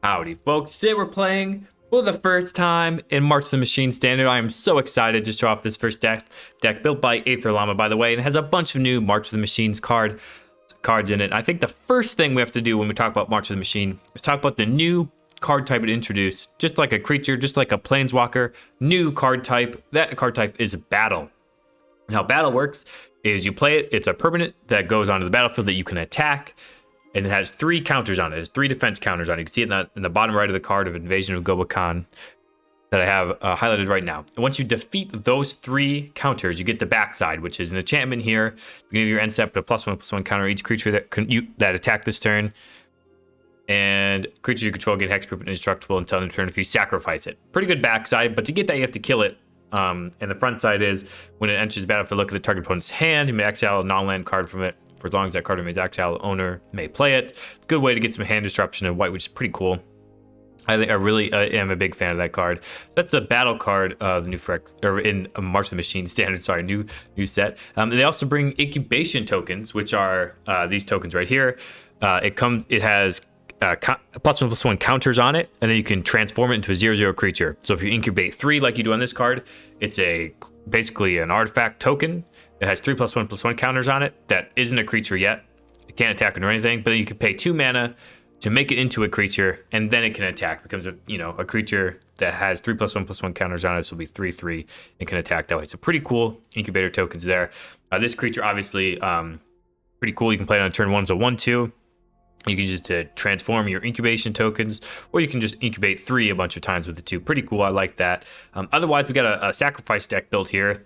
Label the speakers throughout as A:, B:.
A: Howdy folks, today we're playing for the first time in March of the Machine Standard. I am so excited to show off this first deck built by Aether Llama, by the way, and it has a bunch of new March of the Machines cards in it. I think the first thing we have to do when we talk about March of the Machine is talk about the new card type it introduced. Just like a creature, just like a planeswalker, new card type. That card type is Battle. And how Battle works is you play it, it's a permanent that goes onto the battlefield that you can attack. And it has 3 counters on it. It has 3 defense counters on it. You can see it in the bottom right of the card of Invasion of Gobakhan that I have highlighted right now. And once you defeat those 3 counters, you get the backside, which is an enchantment here. You can give your end step to +1/+1 counter each creature that attack this turn. And creatures you control get hexproof and indestructible until the turn if you sacrifice it. Pretty good backside, but to get that you have to kill it. And the front side is when it enters the battlefield, look at the target opponent's hand. You may exile a non-land card from it. For as long as that card remains exiled, the owner may play it. It's a good way to get some hand disruption in white, which is pretty cool. I really am a big fan of that card. So that's the battle card of the new in March of the Machine Standard. Sorry, new set. They also bring incubation tokens, which are these tokens right here. It has +1/+1 counters on it, and then you can transform it into a 0/0 creature. So if you incubate 3 like you do on this card, it's basically an artifact token. It has 3 +1/+1 counters on it that isn't a creature yet. It can't attack or anything, but then you can pay 2 mana to make it into a creature, and then it can attack. It becomes a creature that has 3 +1/+1 counters on it, so it'll be 3/3 and can attack that way. So pretty cool incubator tokens there. This creature obviously pretty cool. You can play it on turn 1 as a 1/2. You can use it to transform your incubation tokens, or you can just incubate 3 a bunch of times with the 2. Pretty cool. I like that. Otherwise, we got a sacrifice deck built here,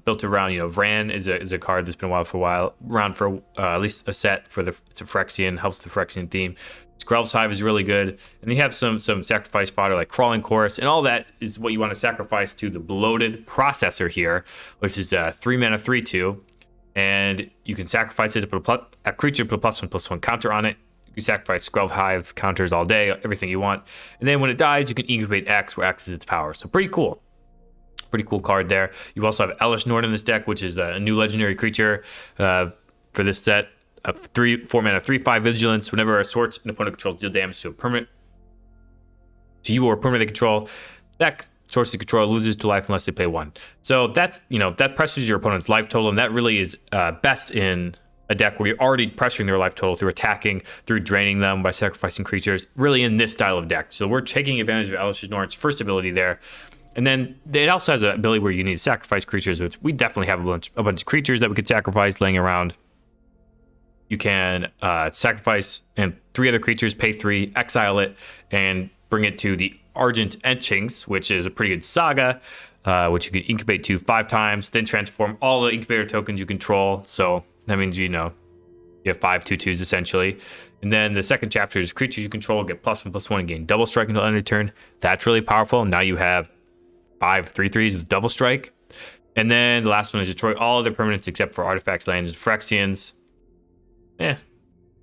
A: built around, Vran is a card that's been around for at least a set for it's a Phyrexian, helps the Phyrexian theme. Skrelv's Hive is really good. And you have some sacrifice fodder like Crawling Chorus, and all that is what you want to sacrifice to the Bloated Processor here, which is a 3 mana 3/2. And you can sacrifice it to put a creature, put a +1/+1 counter on it. You sacrifice Skrelv Hive counters all day, everything you want. And then when it dies, you can incubate X, where X is its power. So pretty cool. Pretty cool card there. You also have Elesh Norn in this deck, which is a new legendary creature for this set. 4 mana, 3/5 vigilance. Whenever a sorts an opponent controls deal damage to a permanent, to you or a permanent they control, that source they control loses 2 life unless they pay 1. So that's, that pressures your opponent's life total, and that really is best in a deck where you're already pressuring their life total through attacking, through draining them by sacrificing creatures, really in this style of deck. So we're taking advantage of Elesh Norn's first ability there. And then it also has an ability where you need to sacrifice creatures, which we definitely have a bunch of creatures that we could sacrifice laying around. You can sacrifice and 3 other creatures, pay 3, exile it, and bring it to the Argent Etchings, which is a pretty good saga, which you can incubate to 5 times, then transform all the incubator tokens you control. So that means, you have 5 2/2s essentially. And then the second chapter is creatures you control get +1/+1 and gain double strike until end of turn. That's really powerful. Now you have 5 3/3s with double strike. And then the last one is destroy all other permanents except for artifacts, lands, and Phyrexians.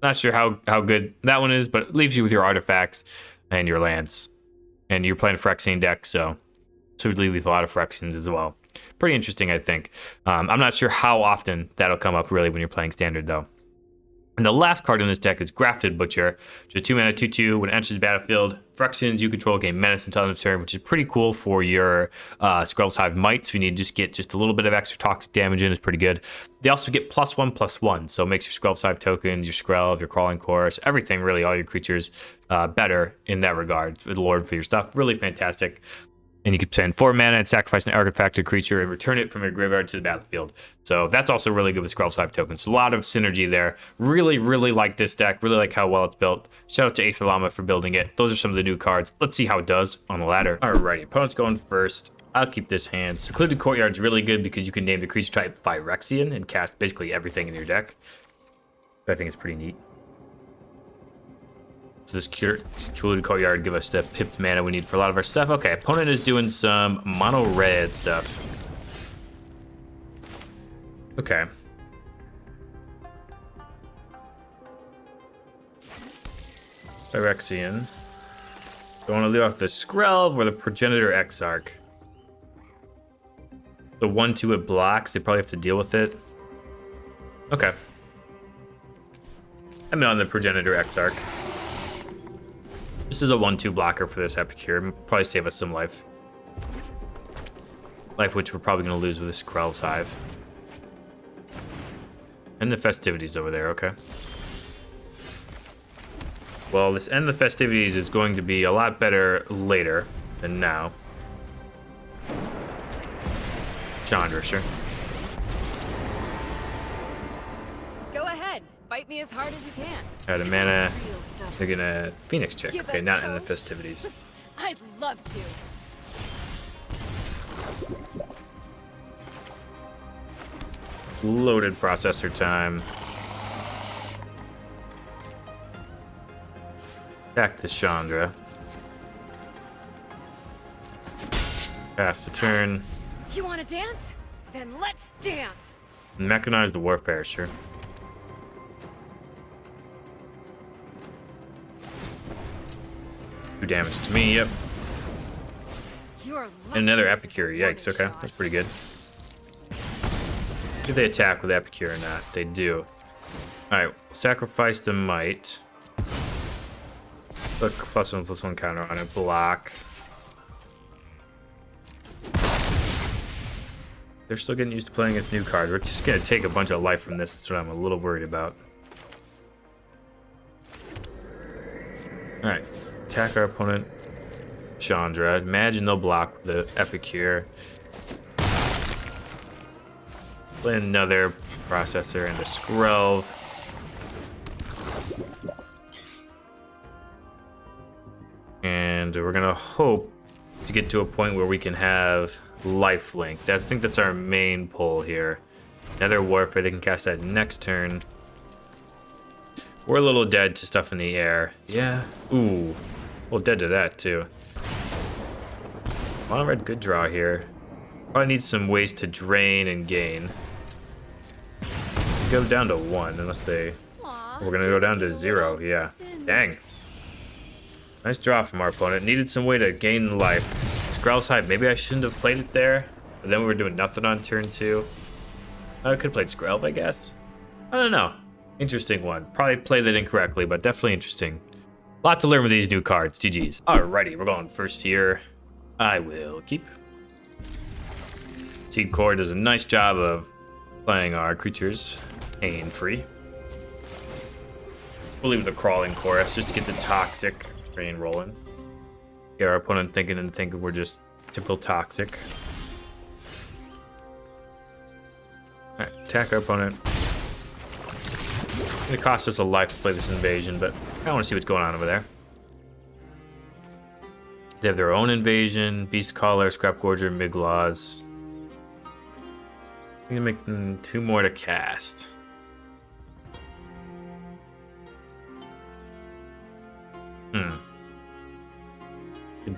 A: Not sure how good that one is, but it leaves you with your artifacts and your lands. And you're playing a Phyrexian deck, so it would leave you with a lot of Phyrexians as well. Pretty interesting, I think. I'm not sure how often that'll come up really when you're playing Standard, though. And the last card in this deck is Grafted Butcher, which is 2 mana 2/2. When it enters the battlefield, Phyrexians you control gain menace until end of turn, which is pretty cool for your Skrelv's Hive Mites. If you need to just get a little bit of extra toxic damage in, is pretty good. They also get +1/+1, so it makes your Skrelv's Hive tokens, your Skrelv, your Crawling Chorus, everything really, all your creatures better in that regard. With Lord for your stuff, really fantastic. And you can spend 4 mana and sacrifice an artifact creature and return it from your graveyard to the battlefield. So that's also really good with Skrelv's Hive tokens. So a lot of synergy there. Really, really like this deck. Really like how well it's built. Shout out to Aether Llama for building it. Those are some of the new cards. Let's see how it does on the ladder. Alrighty, opponent's going first. I'll keep this hand. Secluded Courtyard's really good because you can name the creature type Phyrexian and cast basically everything in your deck. I think it's pretty neat. So this Secluded Courtyard give us the pipped mana we need for a lot of our stuff. Okay, opponent is doing some mono red stuff. Okay. Phyrexian. Don't want to leave off the Skrelv or the Progenitor Exarch. The 1/2 it blocks, they probably have to deal with it. Okay. I'm on the Progenitor Exarch. This is a 1/2 blocker for this Epicure. Probably save us some life. Life which we're probably going to lose with this Krell's Hive. And the festivities over there, okay. Well, this end of the festivities is going to be a lot better later than now. Chandra, sure.
B: Go ahead, bite me as hard as you can.
A: Got a mana. They're gonna Phoenix check. Okay, not in the festivities.
B: I'd love to.
A: Loaded processor time. Back to Chandra. Pass the turn.
B: You want to dance? Then let's dance.
A: Mechanized warfare, sure. Two damage to me, yep. Another Epicure, yikes, okay. That's pretty good. Do they attack with Epicure or not? They do. Alright, sacrifice the might. Put +1/+1 counter on it. Block. They're still getting used to playing against new cards. We're just gonna take a bunch of life from this. That's what I'm a little worried about. Alright. Attack our opponent. Chandra. Imagine they'll block the Epicure. Play another processor and a Skrelv. And we're gonna hope to get to a point where we can have lifelink. I think that's our main pull here. Another warfare, they can cast that next turn. We're a little dead to stuff in the air. Yeah. Ooh. Well, dead to that too. Mono red, good draw here. Probably need some ways to drain and gain. Go down to 1 unless they... We're gonna go down to 0, yeah. Dang. Nice draw from our opponent. Needed some way to gain life. Skrell's Hive, maybe I shouldn't have played it there. But then we were doing nothing on turn 2. I could have played Skrelv, I guess. I don't know. Interesting one. Probably played it incorrectly, but definitely interesting. A lot to learn with these new cards. GG's. Alrighty, we're going first here. I will keep. Seed Core does a nice job of playing our creatures pain-free. We'll leave the Crawling Chorus just to get the Toxic train rolling. Get our opponent thinking we're just typical Toxic. Alright, attack our opponent. It's gonna cost us a life to play this invasion, but I want to see what's going on over there. They have their own invasion, Beast Caller, Scrap Gorger, Miglaws. I'm gonna make them 2 more to cast.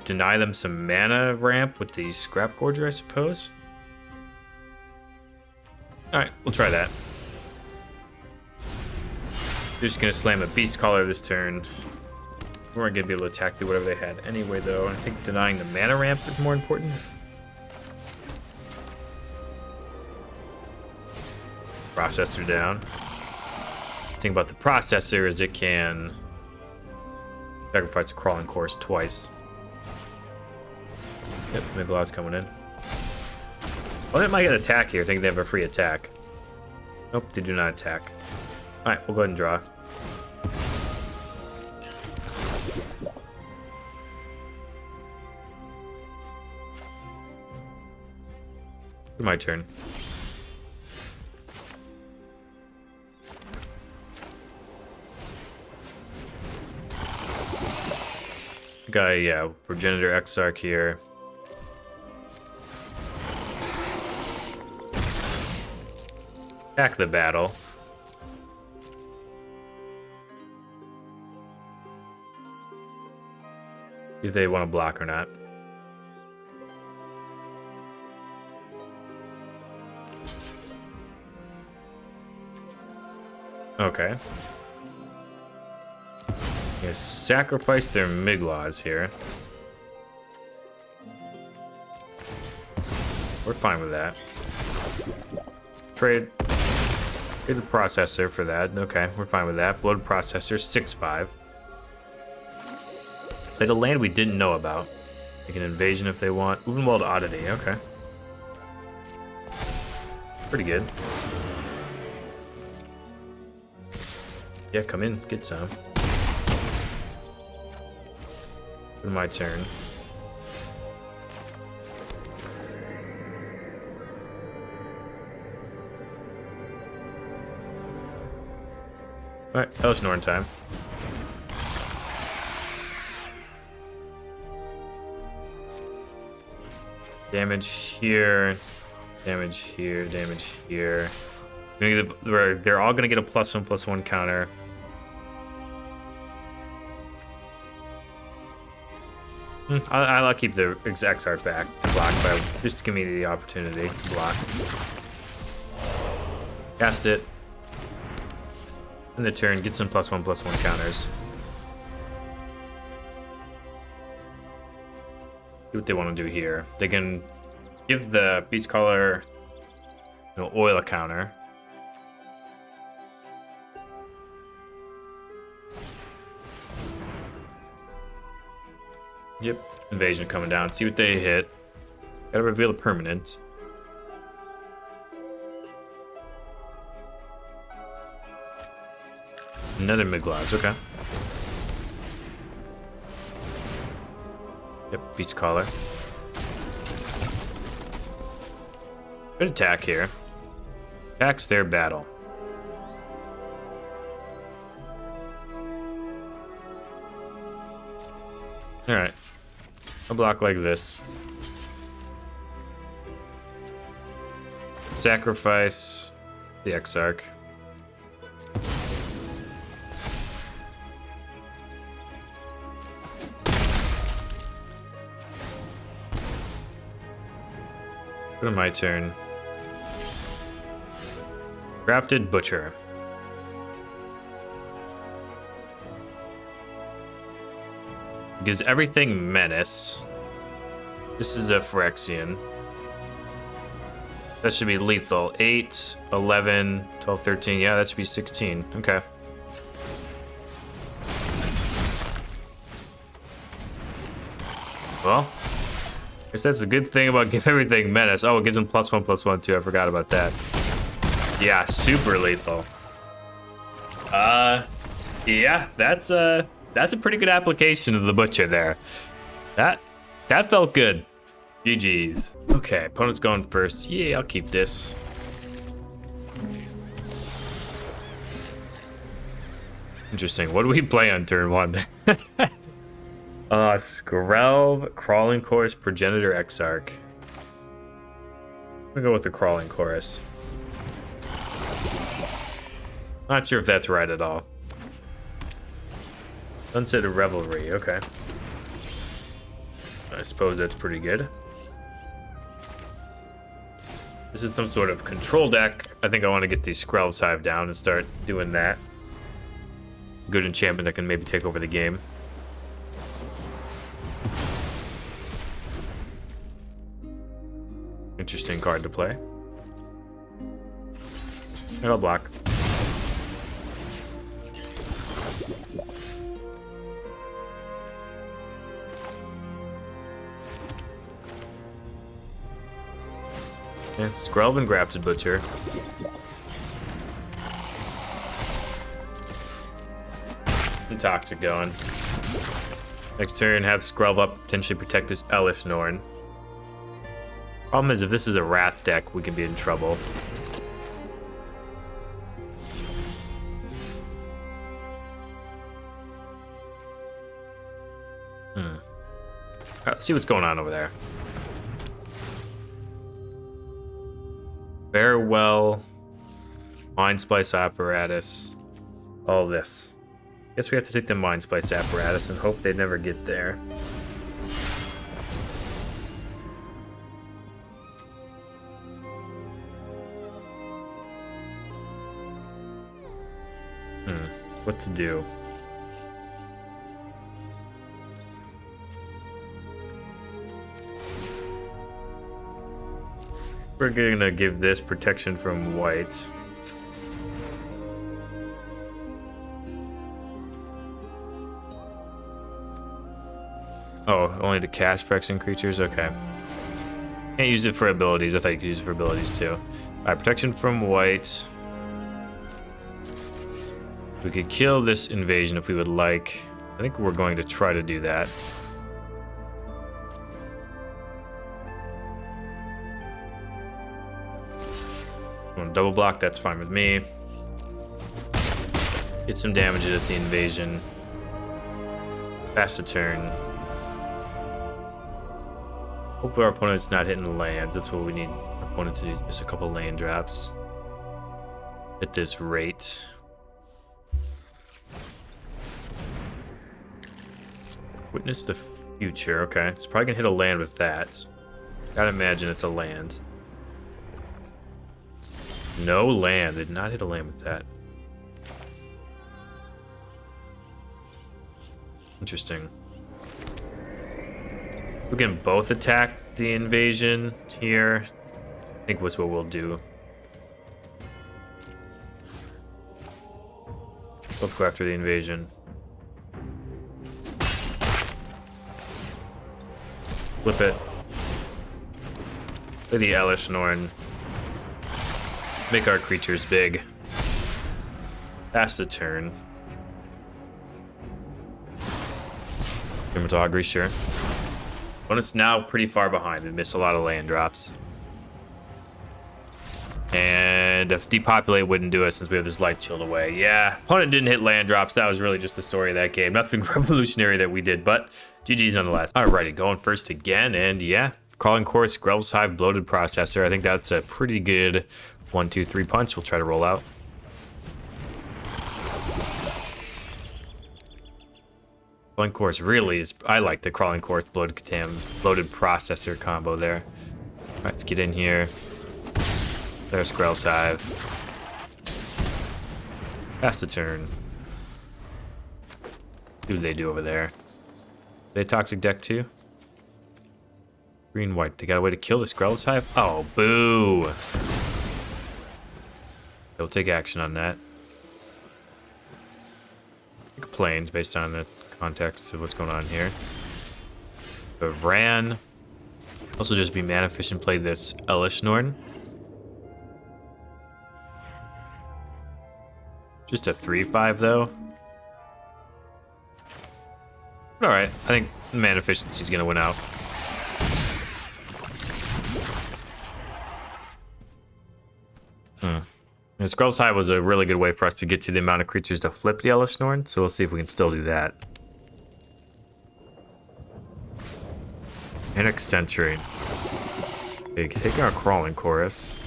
A: Deny them some mana ramp with the Scrap Gorger, I suppose. Alright, we'll try that. They're just gonna slam a Beast Caller this turn. We weren't gonna be able to attack through whatever they had anyway, though. I think denying the mana ramp is more important. Processor down. The thing about the processor is it can sacrifice a Crawling Course twice. Yep, Miglaw's coming in. Well, it might get attack here. I think they have a free attack. Nope, they do not attack. Alright, we'll go ahead and draw. My turn. Got a Progenitor Exarch here. Attack the battle. If they want to block or not. Okay. Yes, sacrifice their Miglaws here. We're fine with that. Trade the processor for that. Okay, we're fine with that. Blood processor, 6/5. Played a land we didn't know about. Make an invasion if they want. Uvenwald Oddity, okay. Pretty good. Yeah, come in, get some. My turn. Alright, that was Norn time. Damage here, damage here, damage here. They're all gonna get a +1/+1 counter. I'll keep the exact art back to block, but just give me the opportunity to block. Cast it. In the turn, get some +1/+1 counters. See what they want to do here. They can give the Beast Caller, oil a counter. Yep, invasion coming down. See what they hit. Gotta reveal a permanent. Another Miglods, okay. Yep, Beast Caller. Good attack here. Attacks their battle. Alright. I'll block like this. Sacrifice the Exarch. Go to my turn. Grafted Butcher. Gives everything menace. This is a Phyrexian. That should be lethal. 8, 11, 12, 13. Yeah, that should be 16. Okay. Well, I guess that's a good thing about give everything menace. Oh, it gives him +1/+1 too. I forgot about that. Yeah, super lethal. Yeah, that's a pretty good application of the Butcher there. That felt good. GG's. Okay, opponent's going first. Yeah, I'll keep this. Interesting. What do we play on turn 1? Skrelv, Crawling Chorus, Progenitor, Exarch. I'm gonna go with the Crawling Chorus. Not sure if that's right at all. Sunset of Revelry, okay. I suppose that's pretty good. This is some sort of control deck. I think I want to get these Skrelv's Hive down and start doing that. Good enchantment that can maybe take over the game. Interesting card to play. And I'll block. Yeah, Skrelv and Grafted Butcher. And Toxic going. Next turn, have Skrelv up, potentially protect this Elesh Norn. Problem is, if this is a Wrath deck, we can be in trouble. Alright, let's see what's going on over there. Farewell, Mind Splice Apparatus, all this. Guess we have to take the Mind Splice Apparatus and hope they never get there. What to do? We're gonna give this protection from white. Oh, only to cast Phyrexian creatures? Okay. Can't use it for abilities. I thought you could use it for abilities too. Alright, protection from white. We could kill this invasion if we would like. I think we're going to try to do that. Double block, that's fine with me. Get some damage at the invasion. Pass the turn. Hope our opponent's not hitting lands. That's what we need our opponent to do, is miss a couple land drops. At this rate. Witness the future. Okay, it's probably gonna hit a land with that. Gotta imagine it's a land. No land. Did not hit a land with that. Interesting. We can both attack the invasion here. I think that's what we'll do. Both go after the invasion. Flip it. Play the Elesh Norn. Make our creatures big. Pass the turn. Dermatogry, sure. Opponent's now pretty far behind. We missed a lot of land drops. And if depopulate wouldn't do it since we have this light shield away. Yeah, opponent didn't hit land drops. That was really just the story of that game. Nothing revolutionary that we did, but GG's nonetheless. Alrighty, going first again, and yeah, Crawling Course, Grel's Hive, Bloated Processor. I think that's a pretty good 1, 2, 3 punch. We'll try to roll out. Crawling Course really is. I like the Crawling Course Bloated Processor combo there. All right, let's get in here. There's Grel's Hive. Pass the turn. What do they do over there? They toxic deck too? Green white. They got a way to kill this Grel's Hive? Oh, boo! They'll take action on that. Pick planes based on the context of what's going on here. But ran. Also just be mana efficient, play this Elesh Norn. Just a 3/5 though. Alright, I think mana efficiency is gonna win out. And Grel's Hive was a really good way for us to get to the amount of creatures to flip the Elesh Norn, so we'll see if we can still do that. And Accentuate. Okay, taking our Crawling Chorus.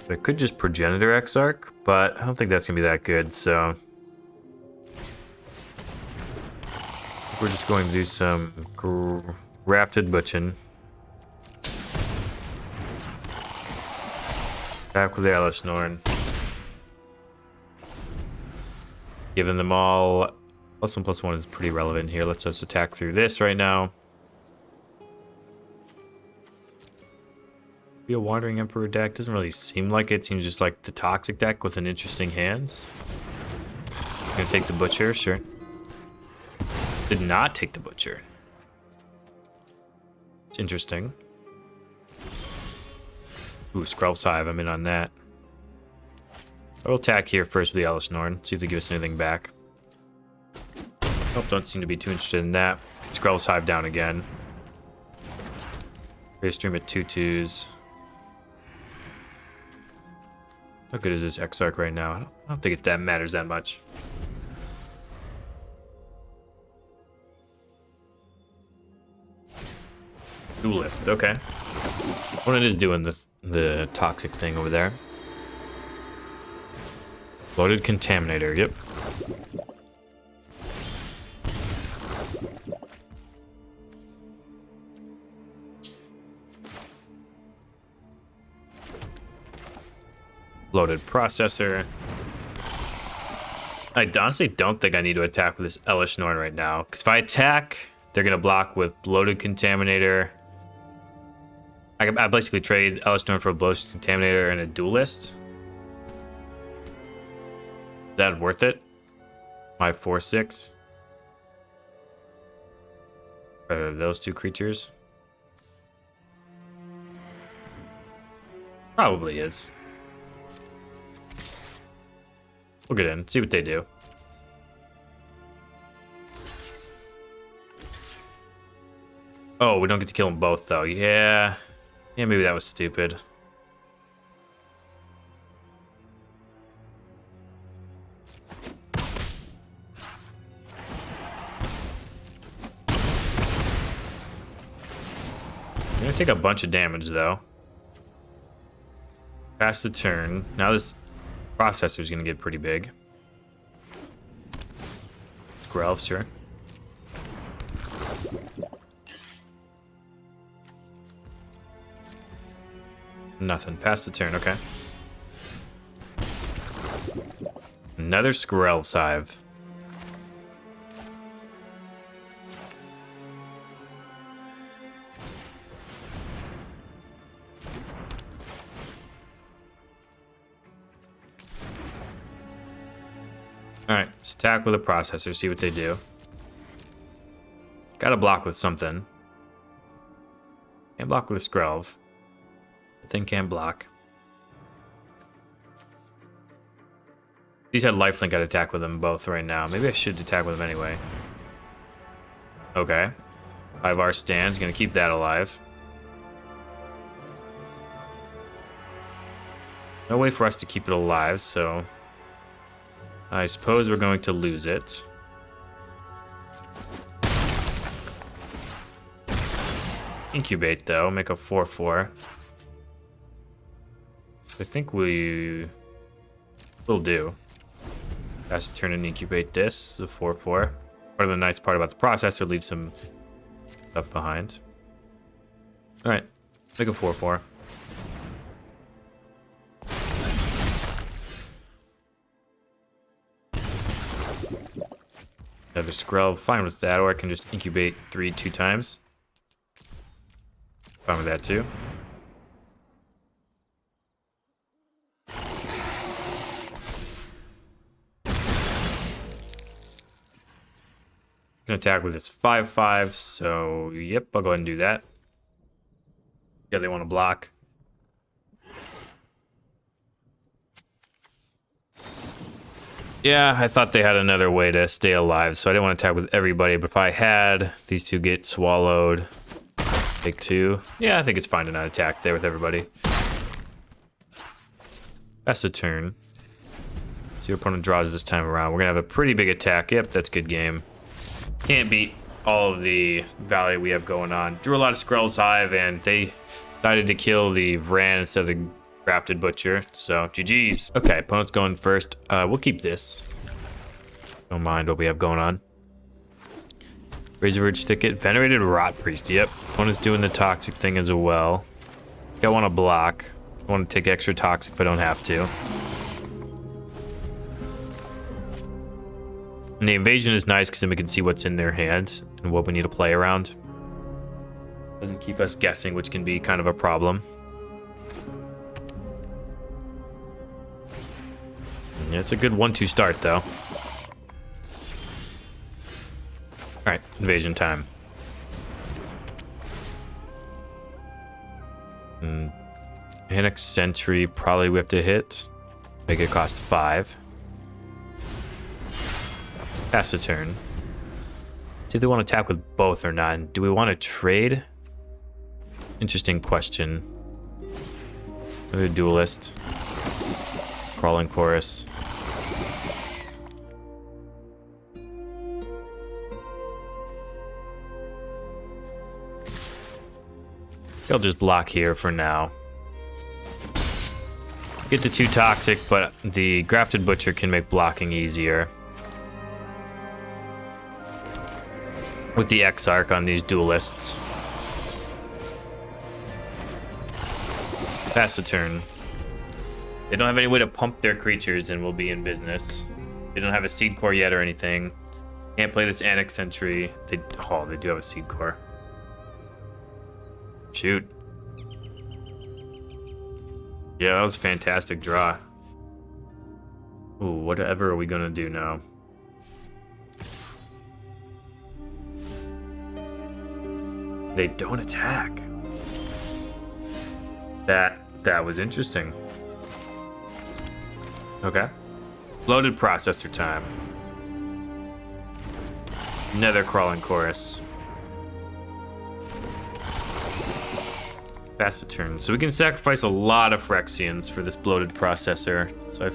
A: I could just Progenitor Exarch, but I don't think that's gonna be that good, so we're just going to do some Grafted Butchin. Back with the Elesh Norn. Giving them all +1/+1 is pretty relevant here. Let's just attack through this right now. Be a Wandering Emperor deck. Doesn't really seem like it. Seems just like the toxic deck with an interesting hands. Gonna take the Butcher, sure. Did not take the Butcher. It's interesting. Ooh, Grel's Hive, I'm in on that. I'll attack here first with the Elesh Norn, see if they give us anything back. Nope, don't seem to be too interested in that. It's Grel's Hive down again. Raise stream at 2/2s. How good is this Exarch right now? I don't think that matters that much. Duelist, okay. Opponent is doing the toxic thing over there. Loaded Contaminator, yep. Loaded Processor. I honestly don't think I need to attack with this Elesh Norn right now, because if I attack, they're going to block with Bloated Contaminator. I basically trade Elesh Norn for a Bloated Contaminator and a Duelist. Is that worth it? My 4/6. Those two creatures? Probably is. We'll get in, see what they do. Oh, we don't get to kill them both, though. Yeah. Yeah, maybe that was stupid. I'm gonna take a bunch of damage, though. Pass the turn. Now this processor's gonna get pretty big. Grelf, sure. Nothing. Pass the turn, okay. Another Skrell's Hive. Alright, let's attack with a processor, see what they do. Gotta block with something. Can't block with a Skrelv. The thing can't block. These had lifelink, I'd attack with them both right now. Maybe I should attack with them anyway. Okay. 5R stands, gonna keep that alive. No way for us to keep it alive, so I suppose we're going to lose it. Incubate, though. Make a 4/4. I think we will do. Has to turn and incubate this. The 4/4. Part of the nice part about the processor, leave some stuff behind. All right, make a 4/4. Another Skrell, fine with that, or I can just incubate 3 2 times. Fine with that too. Gonna attack with this 5/5, so yep, I'll go ahead and do that. Yeah, they want to block. Yeah, I thought they had another way to stay alive, so I didn't want to attack with everybody, but if I had, these two get swallowed. Take 2. Yeah, I think it's fine to not attack there with everybody. That's a turn. So your opponent draws this time around. We're gonna have a pretty big attack. Yep, that's good game. Can't beat all of the value we have going on. Drew a lot of Skrell's Hive, and they decided to kill the Vran instead of the Grafted Butcher, so GG's. Okay, opponent's going first. We'll keep this. Don't mind what we have going on. Razor Ridge Thicket, Venerated Rot Priest. Yep, opponent's doing the toxic thing as well. I want to block. I want to take extra toxic if I don't have to. And the invasion is nice because then we can see what's in their hand and what we need to play around. Doesn't keep us guessing, which can be kind of a problem. Yeah, it's a good 1-2 start, though. Alright, invasion time. Panic Sentry, probably we have to hit. Make it cost 5. Pass the turn. See if they want to attack with both or not. Do we want to trade? Interesting question. Maybe a Duelist. Crawling Chorus. I'll just block here for now. Get the 2 toxic, but the Grafted Butcher can make blocking easier. With the X-Arc on these Duelists. Pass the turn. They don't have any way to pump their creatures and we'll be in business. They don't have a Seed Core yet or anything. Can't play this Panic Sentry. They do have a Seed Core. Shoot. Yeah, that was a fantastic draw. Ooh, whatever are we gonna do now? They don't attack. That was interesting. Okay. Loaded processor time. Nether crawling chorus. Pass the turn. So we can sacrifice a lot of Phyrexians for this bloated processor. So I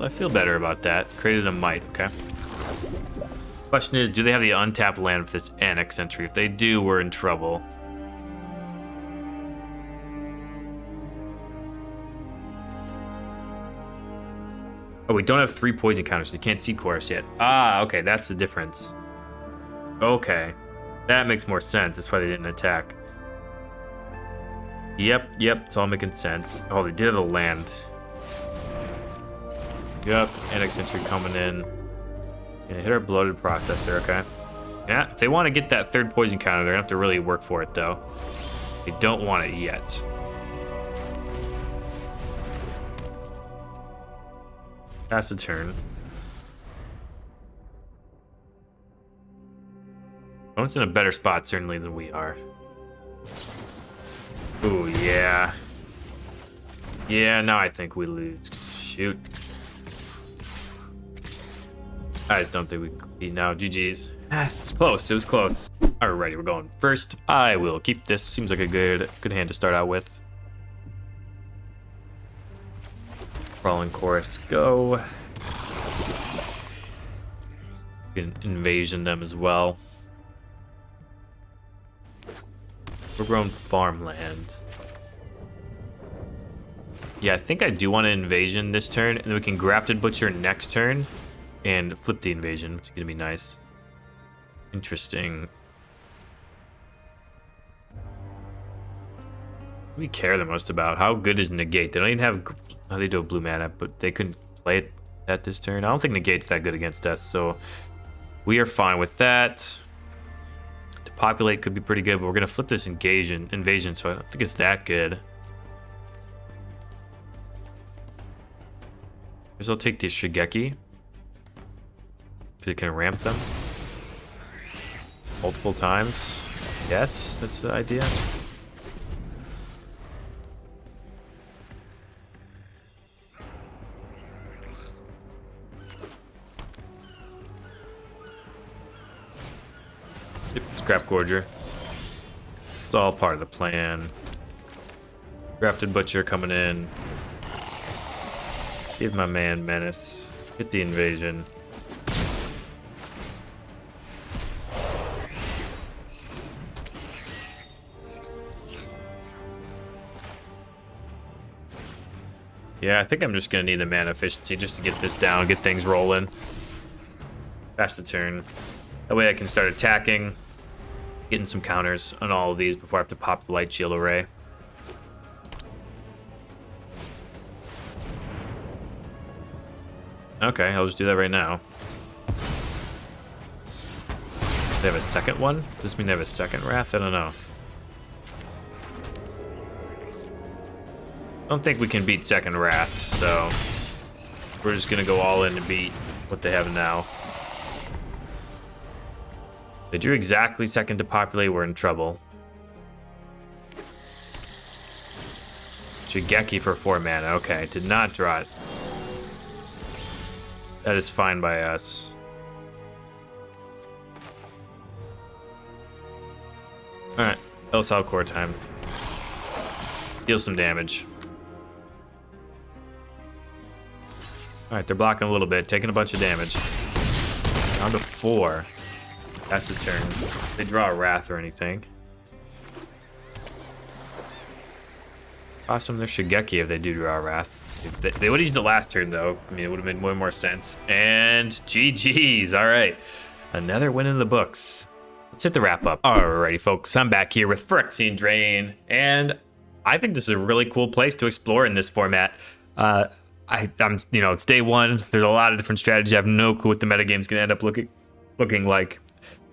A: feel better about that. Created a might, okay. Question is, do they have the untapped land for this annex entry? If they do, we're in trouble. Oh, we don't have 3 poison counters, so you can't see chorus yet. Ah, okay, that's the difference. Okay, that makes more sense. That's why they didn't attack. Yep, it's all making sense. Oh, they did have the land. Yep, annex entry coming in. Gonna hit our bloated processor, okay. Yeah, if they want to get that 3rd poison counter, they're gonna have to really work for it, though. They don't want it yet. Pass the turn. Opponent's in a better spot, certainly, than we are. Ooh, yeah. Yeah, now I think we lose. Shoot. I just don't think we can beat now. GG's. It's close. It was close. Alrighty, we're going first. I will keep this. Seems like a good hand to start out with. Crawling chorus, go. We can invasion them as well. We're growing farmland. Yeah, I think I do want an invasion this turn, and then we can Grafted Butcher next turn and flip the invasion, which is gonna be nice. Interesting. What do we care the most about? How good is Negate? They don't even have. Oh, they do have blue mana, but they couldn't play it at this turn. I don't think Negate's that good against us, so we are fine with that. To populate could be pretty good, but we're gonna flip this invasion, so I don't think it's that good. Guess I'll take these Shigeki. If you can ramp them multiple times. Yes, that's the idea. Yep, Scrap Gorger. It's all part of the plan. Grafted Butcher coming in. Give my man Menace. Hit the invasion. Yeah, I think I'm just gonna need the mana efficiency just to get this down, get things rolling. Pass the turn. That way I can start attacking, getting some counters on all of these before I have to pop the Light Shield Array. Okay, I'll just do that right now. They have a second one? Does this mean they have a second Wrath? I don't know. I don't think we can beat second Wrath, so we're just gonna go all in to beat what they have now. They drew exactly second to populate, we're in trouble. Shigeki for 4 mana, okay, did not draw it. That is fine by us. Alright, Elsal Core time. Deal some damage. Alright, they're blocking a little bit, taking a bunch of damage. Down to 4. That's the turn. They draw a Wrath or anything. Awesome, there's Shigeki if they do draw a Wrath. If they would have used it last turn, though. I mean, it would have made way more sense. And GG's. All right. Another win in the books. Let's hit the wrap up. Alrighty, folks. I'm back here with Phyrexian Drain. And I think this is a really cool place to explore in this format. I'm, it's day one. There's a lot of different strategies. I have no clue what the metagame's going to end up looking like.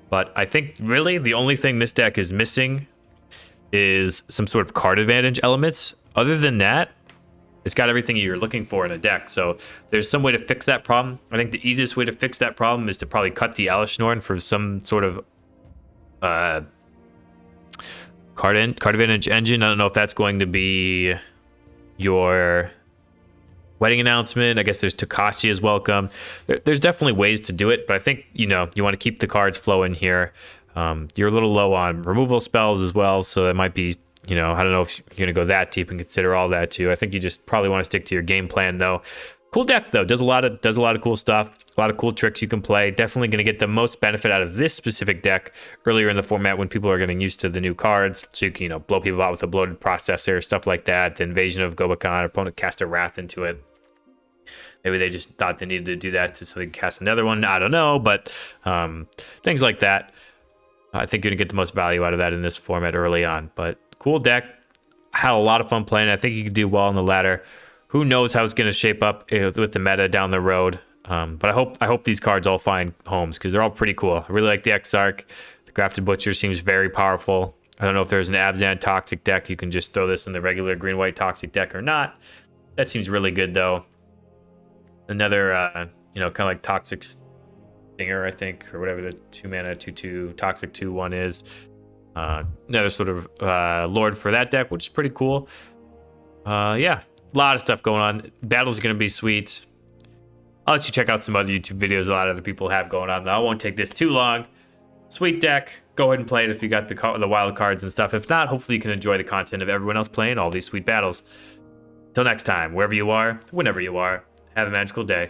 A: But I think really the only thing this deck is missing is some sort of card advantage elements. Other than that, It's got everything you're looking for in a deck. So there's some way to fix that problem. I think the easiest way to fix that problem is to probably cut the Elesh Norn for some sort of card advantage engine. I don't know if that's going to be your wedding announcement. I guess there's Takashi is welcome. There's definitely ways to do it, but I think, you know, you want to keep the cards flowing here. You're a little low on removal spells as well, so that might be, you know, I don't know if you're going to go that deep and consider all that too. I think you just probably want to stick to your game plan though. Cool deck though, does a lot of cool stuff, a lot of cool tricks you can play. Definitely going to get the most benefit out of this specific deck earlier in the format when people are getting used to the new cards. So you can, you know, blow people out with a bloated processor, stuff like that. The invasion of Gobakan, opponent cast a wrath into it. Maybe they just thought they needed to do that so they could cast another one. I don't know, but things like that. I think you're going to get the most value out of that in this format early on. But cool deck. Had a lot of fun playing. I think you could do well on the ladder. Who knows how it's going to shape up with the meta down the road. But I hope these cards all find homes because they're all pretty cool. I really like the Exarch. The Grafted Butcher seems very powerful. I don't know if there's an Abzan Toxic deck. You can just throw this in the regular green-white Toxic deck or not. That seems really good, though. Another, you know, kind of like Toxic Stinger, I think, or whatever the 2-mana 2/2 Toxic 2/1 is. Another sort of Lord for that deck, which is pretty cool. Yeah, a lot of stuff going on. Battles are going to be sweet. I'll let you check out some other YouTube videos a lot of other people have going on, though. I won't take this too long. Sweet deck. Go ahead and play it if you got the wild cards and stuff. If not, hopefully you can enjoy the content of everyone else playing all these sweet battles. Till next time, wherever you are, whenever you are, have a magical day.